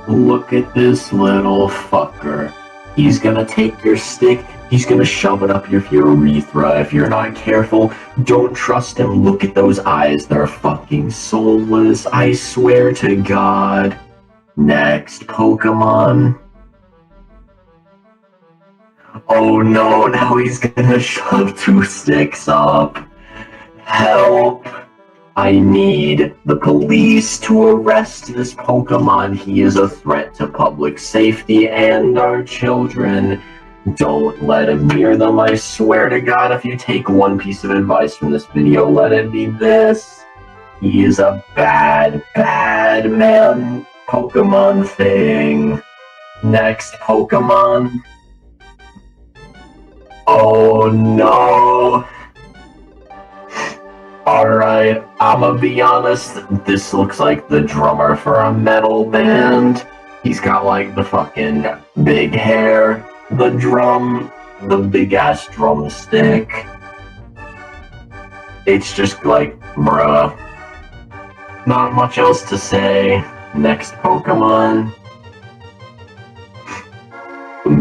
Look at this little fucker. He's gonna take your stick, he's gonna shove it up your urethra. If you're not careful, don't trust him. Look at those eyes, they're fucking soulless. I swear to God. Next Pokemon. Oh no, now he's gonna shove two sticks up. Help! I need the police to arrest this Pokemon. He is a threat to public safety and our children. Don't let him near them. I swear to God, if you take one piece of advice from this video, let it be this. He is a bad, bad man Pokemon thing. Next Pokemon. Oh no. Alright, I'ma be honest, this looks like the drummer for a metal band. He's got like the fucking big hair, the drum, the big ass drumstick. It's just like, bruh. Not much else to say. Next Pokemon.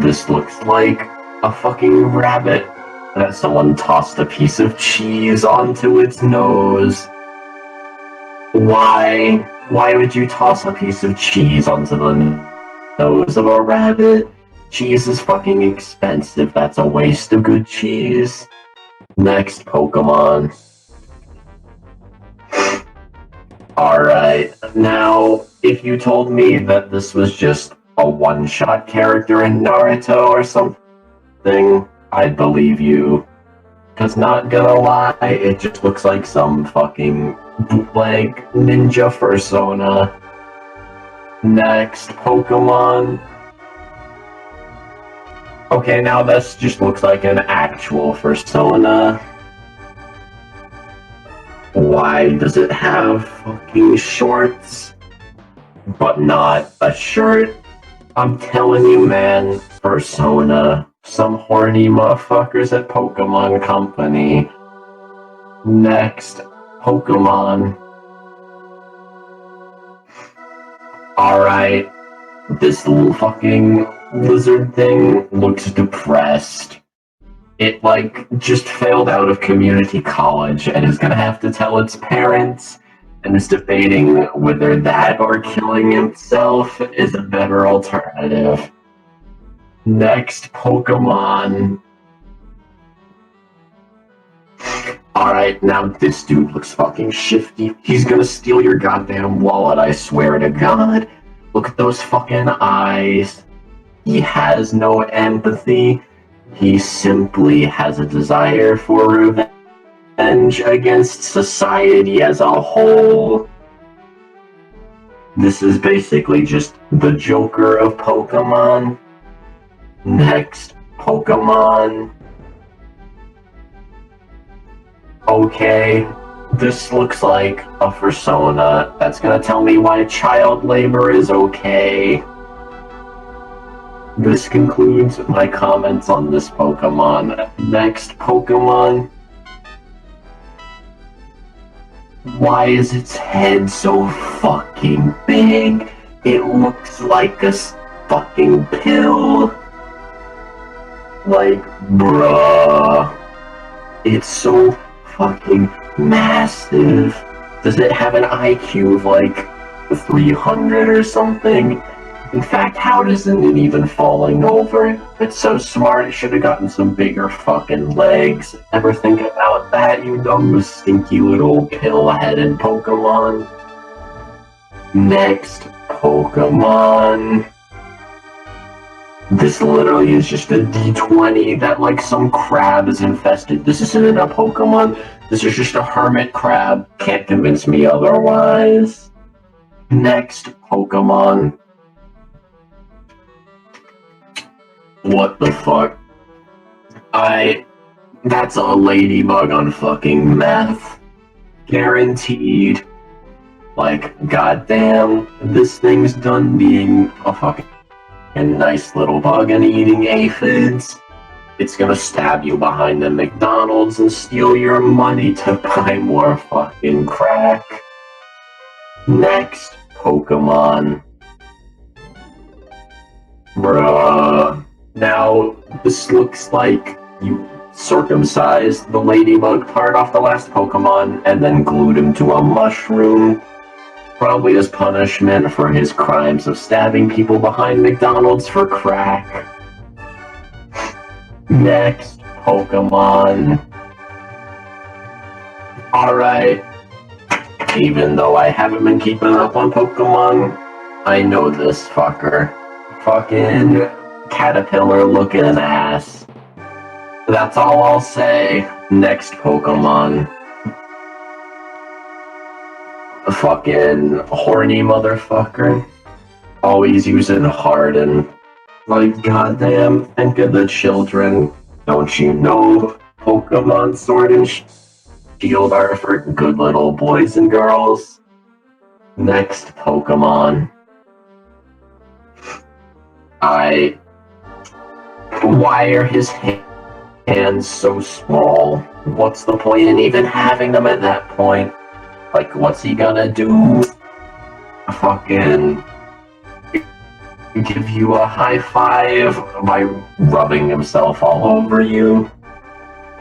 This looks like a fucking rabbit that someone tossed a piece of cheese onto its nose. Why? Why would you toss a piece of cheese onto the nose of a rabbit? Cheese is fucking expensive. That's a waste of good cheese. Next Pokemon. Alright, now, if you told me that this was just a one-shot character in Naruto or something, I'd believe you. Cause not gonna lie, it just looks like some fucking bootleg ninja persona. Next Pokemon. Okay, now this just looks like an actual persona. Why does it have fucking shorts, but not a shirt? I'm telling you, man, persona. Some horny motherfuckers at Pokemon Company. Next, Pokemon. Alright, this little fucking lizard thing looks depressed. It, like, just failed out of community college and is gonna have to tell its parents, and is debating whether that or killing himself is a better alternative. Next Pokemon. Alright, now this dude looks fucking shifty. He's gonna steal your goddamn wallet, I swear to God. Look at those fucking eyes. He has no empathy. He simply has a desire for revenge against society as a whole. This is basically just the Joker of Pokemon. Next Pokemon. Okay, this looks like a persona that's gonna tell me why child labor is okay. This concludes my comments on this Pokemon. Next Pokemon. Why is its head so fucking big? It looks like a fucking pill. Like, bruh. It's so fucking massive. Does it have an IQ of like 300 or something? In fact, how doesn't it even falling over? It's so smart, it should have gotten some bigger fucking legs. Ever think about that, you dumb, stinky little pill-headed Pokemon? Next Pokemon. This literally is just a D20 that like some crab is infested. This isn't a Pokemon, this is just a hermit crab. Can't convince me otherwise. Next Pokemon. What the fuck? That's a ladybug on fucking meth. Guaranteed. Like, goddamn, this thing's done being a fucking nice little bug and eating aphids. It's gonna stab you behind the McDonald's and steal your money to buy more fucking crack. Next Pokemon. Bruh. Now, this looks like you circumcised the ladybug part off the last Pokemon and then glued him to a mushroom. Probably as punishment for his crimes of stabbing people behind McDonald's for crack. Next Pokemon. Alright. Even though I haven't been keeping up on Pokemon, I know this fucker. Fucking caterpillar looking ass. That's all I'll say. Next Pokemon. Fucking horny motherfucker. Always using Harden. Like, goddamn, think of the children. Don't you know Pokemon Sword and Shield are for good little boys and girls? Next Pokemon. Why are his hands so small? What's the point in even having them at that point? Like, what's he gonna do? Fucking give you a high five by rubbing himself all over you?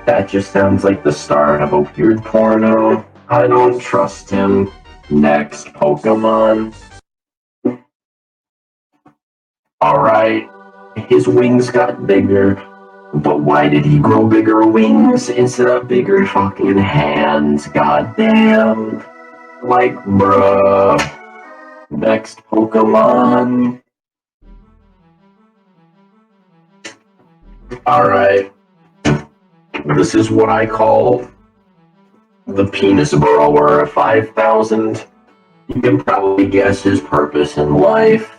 That just sounds like the start of a weird porno. I don't trust him. Next Pokemon. Alright, his wings got bigger, but why did he grow bigger wings instead of bigger fucking hands? Goddamn. Like, bruh. Next Pokemon. Alright. This is what I call the penis burrower 5000. You can probably guess his purpose in life.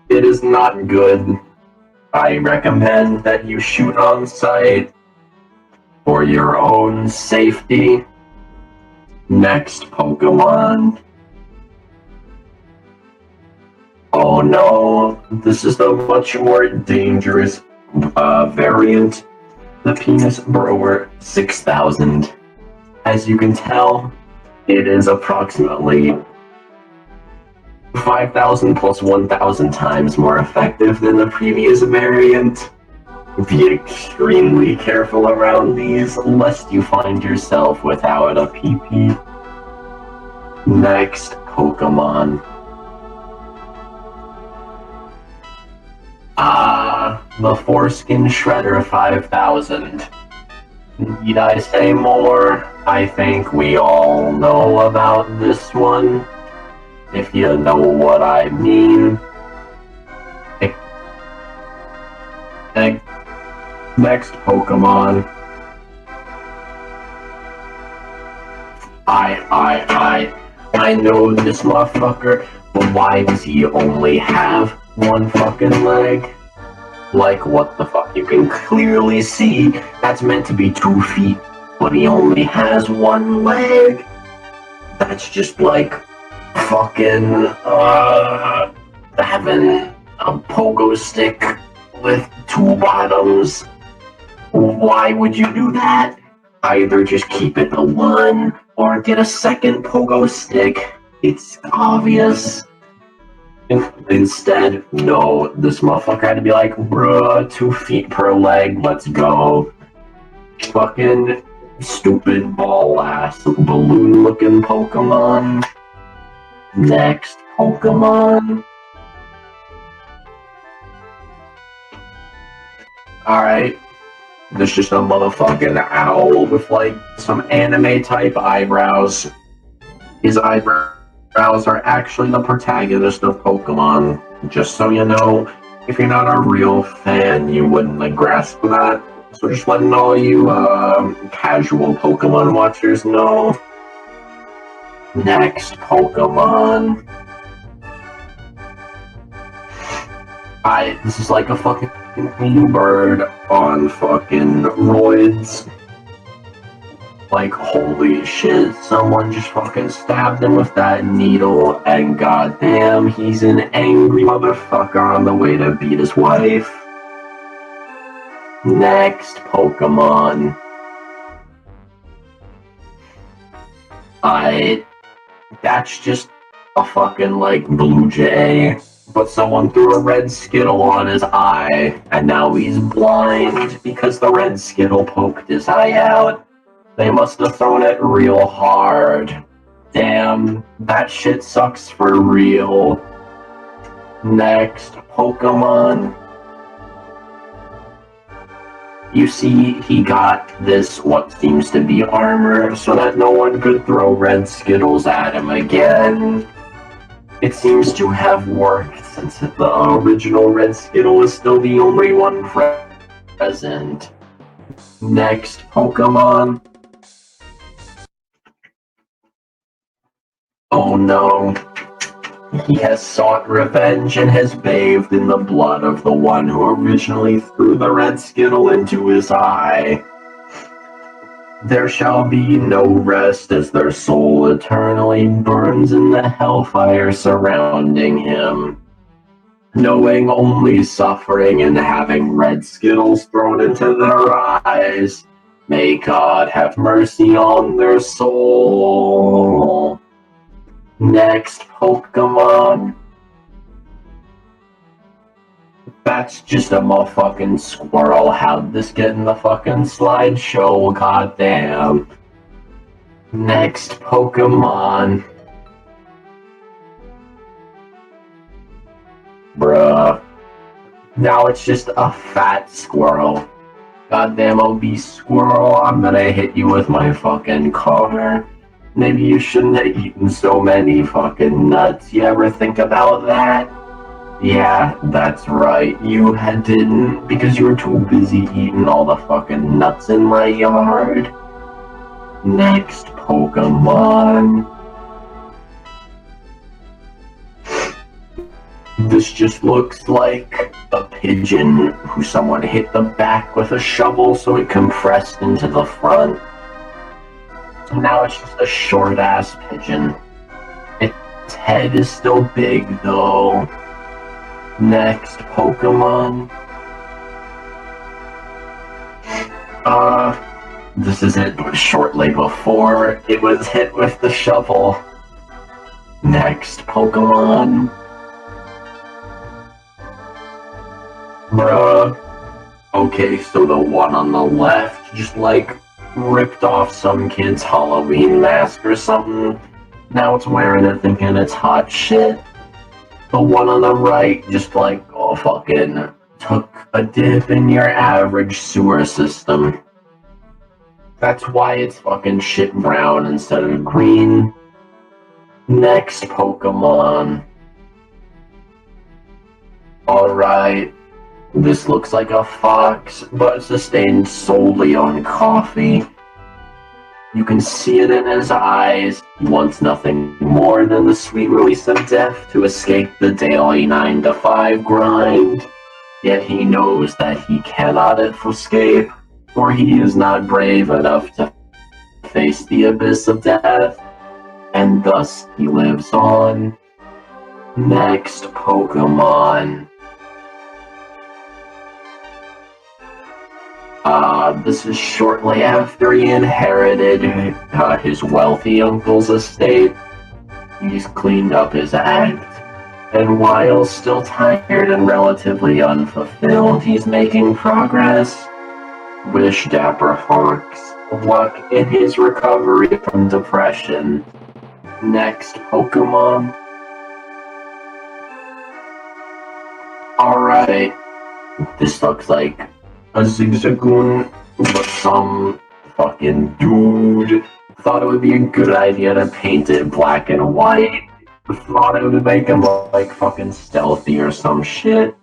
It is not good. I recommend that you shoot on sight for your own safety. Next Pokemon. Oh no, this is the much more dangerous variant. The penis burrower 6000. As you can tell, it is approximately 5,000 plus 1,000 times more effective than the previous variant. Be extremely careful around these, lest you find yourself without a PP. Next Pokemon. The Foreskin Shredder 5000. Need I say more? I think we all know about this one. If you know what I mean. Next Pokemon. I know this motherfucker, but why does he only have one fucking leg? Like, what the fuck? You can clearly see that's meant to be 2 feet, but he only has one leg? That's just like fucking having a pogo stick with 2 bottoms. Why would you do that? Either just keep it to 1 or get a second pogo stick. It's obvious. Instead, no, this motherfucker had to be like, bruh, 2 feet per leg, let's go. Fucking stupid ball ass balloon looking Pokemon. Next Pokemon. Alright. There's just a motherfucking owl with like some anime type eyebrows. His eyebrows are actually the protagonist of Pokemon. Just so you know, if you're not a real fan, you wouldn't like grasp that. So just letting all you casual Pokemon watchers know. Next Pokemon. This is like a fucking bird on fucking roids. Like, holy shit, someone just fucking stabbed him with that needle, and goddamn, he's an angry motherfucker on the way to beat his wife. Next Pokemon. That's just a fucking, like, blue jay. but someone threw a red Skittle on his eye, and now he's blind because the red Skittle poked his eye out. They must have thrown it real hard. Damn, that shit sucks for real. Next, Pokemon. You see, he got this, what seems to be armor, so that no one could throw red Skittles at him again. It seems to have worked, since the original red Skittle is still the only one present. Next, Pokemon. Oh no. He has sought revenge and has bathed in the blood of the one who originally threw the red Skittle into his eye. There shall be no rest as their soul eternally burns in the hellfire surrounding him. Knowing only suffering and having red Skittles thrown into their eyes, may God have mercy on their soul. Next, Pokemon. That's just a motherfucking squirrel. How'd this get in the fucking slideshow? Goddamn. Next, Pokemon. Bruh. Now it's just a fat squirrel. Goddamn obese squirrel, I'm gonna hit you with my fucking car. Maybe you shouldn't have eaten so many fucking nuts. You ever think about that? Yeah, that's right. You didn't, because you were too busy eating all the fucking nuts in my yard. Next, Pokemon. This just looks like a pigeon who someone hit the back with a shovel so it compressed into the front. Now it's just a short-ass pigeon. Its head is still big, though. Next, Pokemon. This is it, but shortly before it was hit with the shovel. Next, Pokemon. Bruh. Okay, so the one on the left just, like, ripped off some kid's Halloween mask or something. Now it's wearing it thinking it's hot shit. The one on the right just like, oh, fucking took a dip in your average sewer system. That's why it's fucking shit brown instead of green. Next, Pokemon. Alright. This looks like a fox, but sustained solely on coffee. You can see it in his eyes. He wants nothing more than the sweet release of death to escape the daily 9-to-5 grind. Yet he knows that he cannot escape, for he is not brave enough to face the abyss of death, and thus he lives on. Next, Pokemon. This is shortly after he inherited his wealthy uncle's estate. He's cleaned up his act, and while still tired and relatively unfulfilled, he's making progress. Wish Dapper Hawks luck in his recovery from depression. Next, Pokemon. Alright, this looks like a Zigzagoon, but some fucking dude thought it would be a good idea to paint it black and white. Thought it would make him look like fucking stealthy or some shit.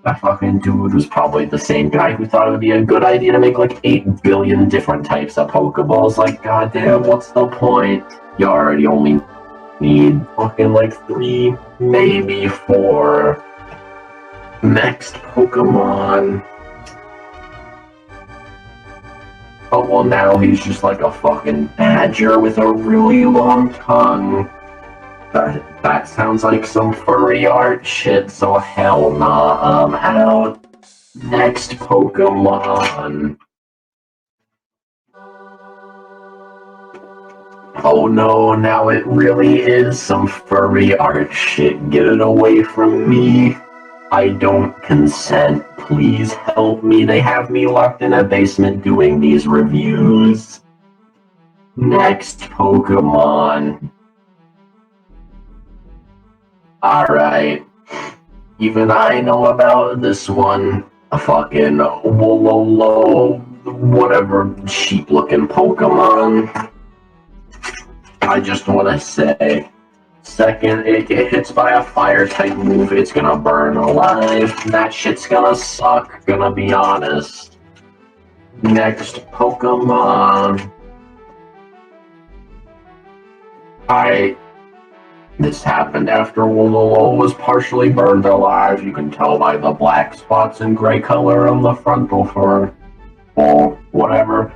That fucking dude was probably the same guy who thought it would be a good idea to make like 8 billion different types of Pokeballs. Like, goddamn, what's the point? You already only need fucking like 3, maybe 4. Next, Pokemon. Oh, well, now he's just like a fucking badger with a really long tongue. That sounds like some furry art shit, so hell nah, I'm out. Next, Pokemon. Oh no, now it really is some furry art shit. Get it away from me. I don't consent. Please help me. They have me locked in a basement doing these reviews. Next Pokemon. Alright. Even I know about this one. A fucking Wololo, whatever sheep looking Pokemon. I just want to say, second it get hits by a fire type move, it's gonna burn alive. That shit's gonna suck, gonna be honest. Next Pokemon. This happened after Wololo was partially burned alive. You can tell by the black spots and gray color on the frontal fur. Or whatever.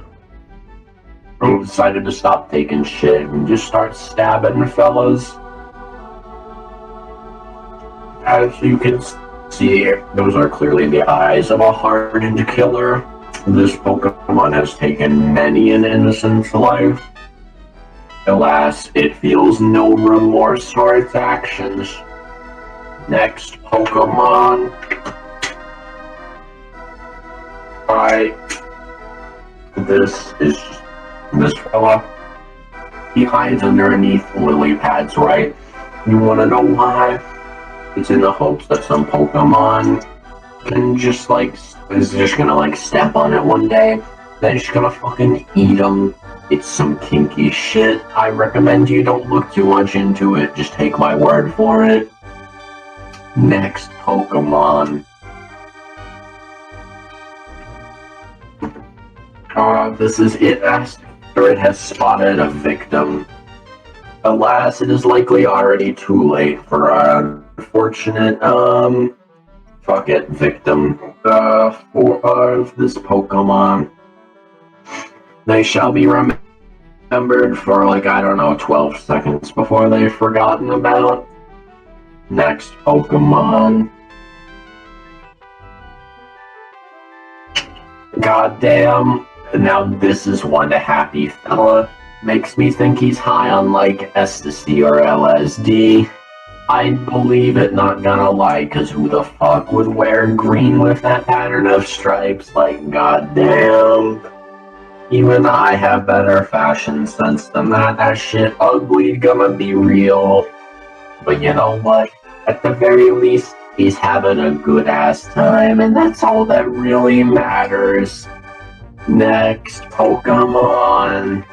I decided to stop taking shit and just start stabbing fellas. As you can see, those are clearly the eyes of a hardened killer. This Pokemon has taken many an innocent's life. Alas, it feels no remorse for its actions. Next Pokemon. This fella. He hides underneath lily pads, right? You wanna know why? It's in the hopes that some Pokemon is just gonna step on it one day. Then it's gonna fucking eat them. It's some kinky shit. I recommend you don't look too much into it. Just take my word for it. Next Pokemon. This is it after it has spotted a victim. Alas, it is likely already too late for an unfortunate, victim of this Pokemon. They shall be remembered for, 12 seconds before they're forgotten about. Next Pokemon. Goddamn. Now this is one happy fella. Makes me think he's high on, ecstasy or LSD. I believe it, not gonna lie, cause who the fuck would wear green with that pattern of stripes? Goddamn. Even I have better fashion sense than that. That shit ugly gonna be real. But you know what? At the very least, he's having a good ass time, and that's all that really matters. Next Pokemon.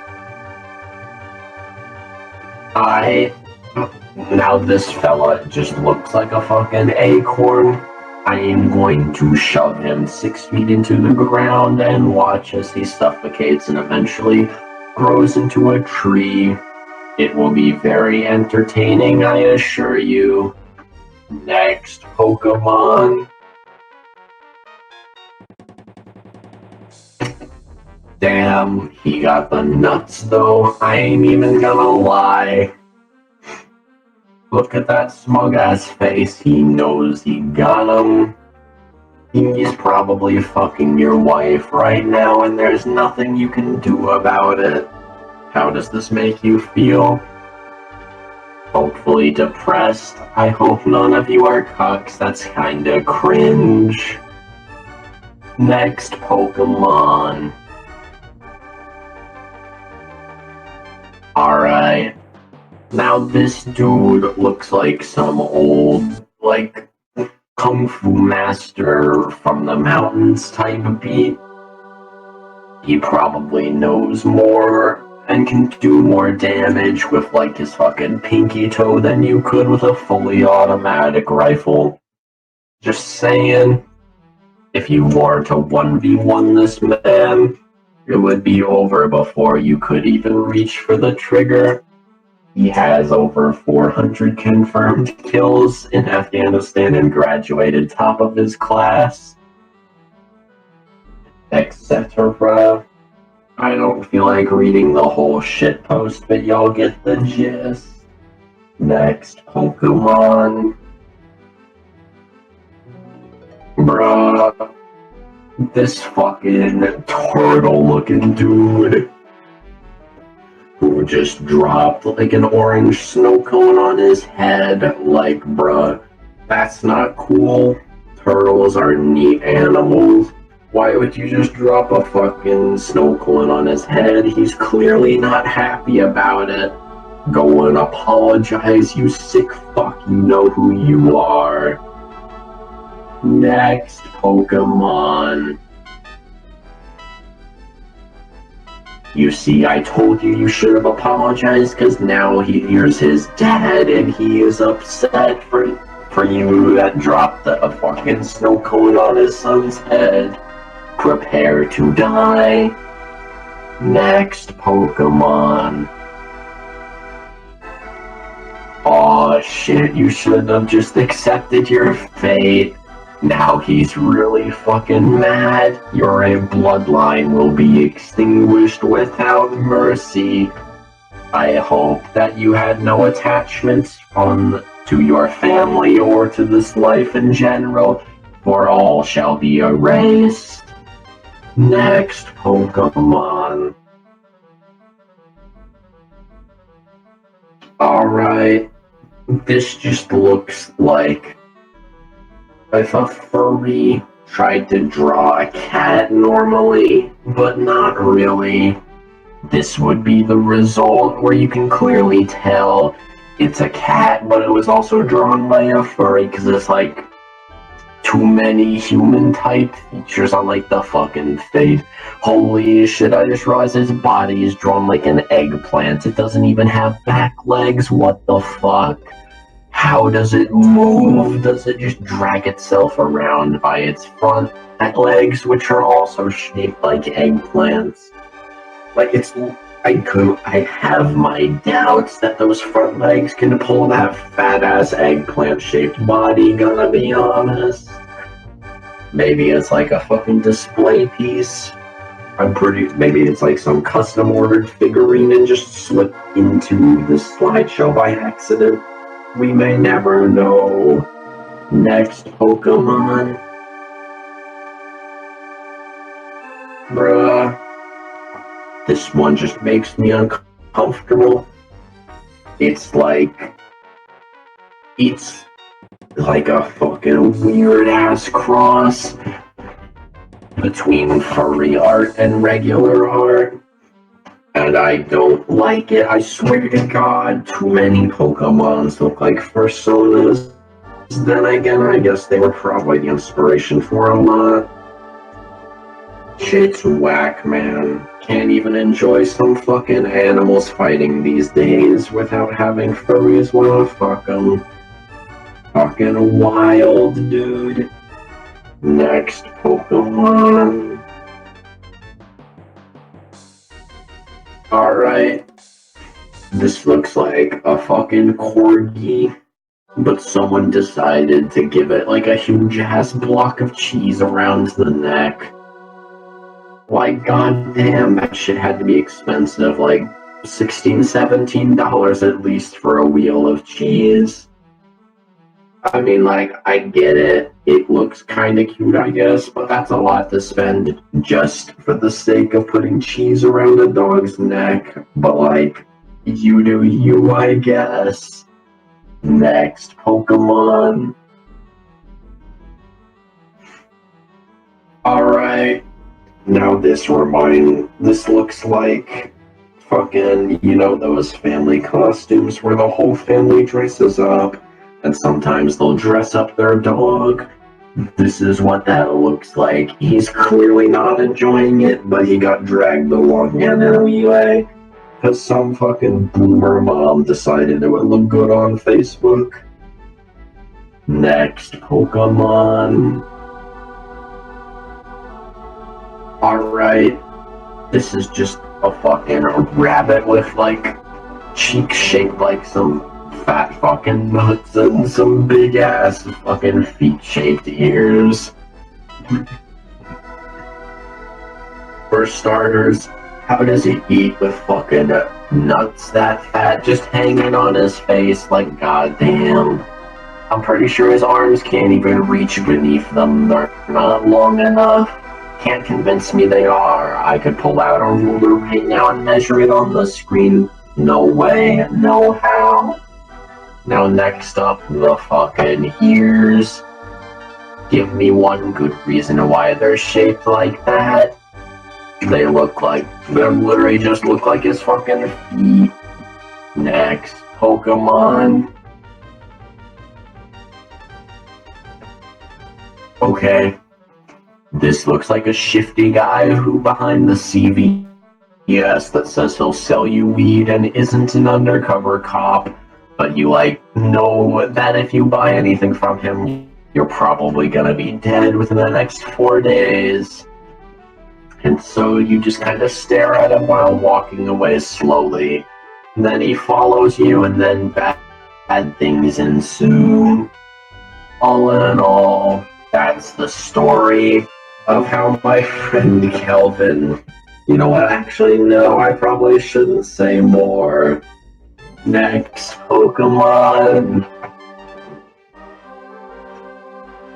Now this fella just looks like a fucking acorn. I am going to shove him 6 feet into the ground and watch as he suffocates and eventually grows into a tree. It will be very entertaining, I assure you. Next Pokemon. Damn, he got the nuts though. I ain't even gonna lie. Look at that smug ass face. He knows he got him. He's probably fucking your wife right now, and there's nothing you can do about it. How does this make you feel? Hopefully depressed. I hope none of you are cucks. That's kinda cringe. Next Pokemon. Alright. Now this dude looks like some old, kung fu master from the mountains type of beat. He probably knows more and can do more damage with his fucking pinky toe than you could with a fully automatic rifle. Just saying, if you were to 1v1 this man, it would be over before you could even reach for the trigger. He has over 400 confirmed kills in Afghanistan and graduated top of his class, etc. I don't feel like reading the whole shit post, but y'all get the gist. Next Pokemon. Bruh. This fucking turtle looking dude who just dropped like an orange snow cone on his head. Like, bruh, that's not cool. Turtles are neat animals. Why would you just drop a fucking snow cone on his head? He's clearly not happy about it. Go and apologize, you sick fuck. You know who you are. Next Pokemon. You see, I told you you should have apologized, because now here's his dad, and he is upset for you that dropped a fucking snow cone on his son's head. Prepare to die. Next Pokemon. Aw, shit, you should have just accepted your fate. Now he's really fucking mad. Your bloodline will be extinguished without mercy. I hope that you had no attachments to your family or to this life in general, for all shall be erased. Next Pokemon. Alright, this just looks like if a furry tried to draw a cat normally, but not really. This would be the result, where you can clearly tell it's a cat, but it was also drawn by a furry, because it's like too many human type features on like the fucking face. Holy shit, I just realized his body is drawn like an eggplant. It doesn't even have back legs. What the fuck? How does it move? Does it just drag itself around by its front legs, which are also shaped like eggplants? Like, I have my doubts that those front legs can pull that fat-ass eggplant-shaped body, gonna be honest. Maybe it's like a fucking display piece. Maybe it's like some custom-ordered figurine and just slipped into the slideshow by accident. We may never know. Next Pokemon. Bruh. This one just makes me uncomfortable. It's like a fucking weird-ass cross between furry art and regular art. And I don't like it. I swear to God, too many Pokemons look like Fursonas. Then again, I guess they were probably the inspiration for a lot. Shit's whack, man. Can't even enjoy some fucking animals fighting these days without having furries wanna fuck 'em. Fucking wild, dude. Next Pokemon. Alright. This looks like a fucking corgi, but someone decided to give it like a huge ass block of cheese around the neck. Like, goddamn, that shit had to be expensive, like $16, $17 at least for a wheel of cheese. I mean, like, I get it. It looks kind of cute, I guess, but that's a lot to spend just for the sake of putting cheese around a dog's neck. But, like, you do you, I guess. Next Pokemon. Alright. Now this looks like fucking, you know, those family costumes where the whole family dresses up. And sometimes they'll dress up their dog. This is what that looks like. He's clearly not enjoying it, but he got dragged along anyway. Because some fucking boomer mom decided it would look good on Facebook. Next Pokemon. Alright. This is just a fucking rabbit with like cheeks shaped like some fat fucking nuts and some big ass fucking feet shaped ears. For starters, how does he eat with fucking nuts that fat just hanging on his face? Like, goddamn. I'm pretty sure his arms can't even reach beneath them. They're not long enough. Can't convince me they are. I could pull out a ruler right now and measure it on the screen. No way, no how. Now next up, the fucking ears. Give me one good reason why they're shaped like that. They literally just look like his fucking feet. Next, Pokemon. Okay, this looks like a shifty guy who behind the CVS that says he'll sell you weed and isn't an undercover cop, but you know that if you buy anything from him, you're probably gonna be dead within the next 4 days. And so you just kind of stare at him while walking away slowly. And then he follows you, and then bad things ensue. All in all, that's the story of how my friend Kelvin. You know what? Actually, no, I probably shouldn't say more. Next, Pokemon.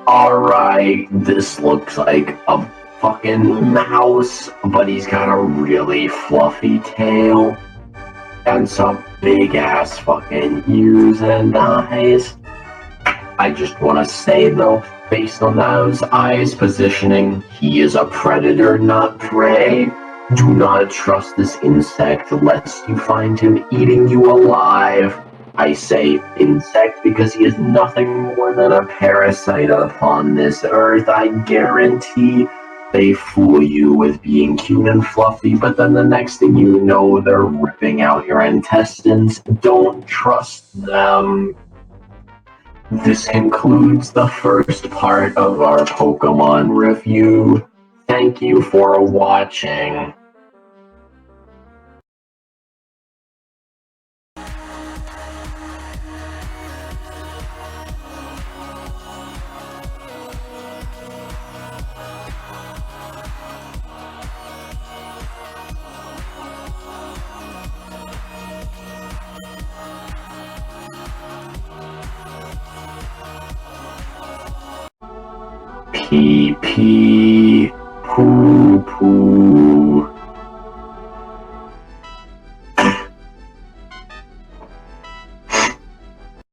Alright, this looks like a fucking mouse, but he's got a really fluffy tail and some big ass fucking ears and eyes. I just want to say though, based on those eyes positioning, he is a predator, not prey. Do not trust this insect lest you find him eating you alive. I say insect because he is nothing more than a parasite upon this earth, I guarantee. They fool you with being cute and fluffy, but then the next thing you know, they're ripping out your intestines. Don't trust them. This concludes the first part of our Pokemon review. Thank you for watching. Pee pee, poo poo.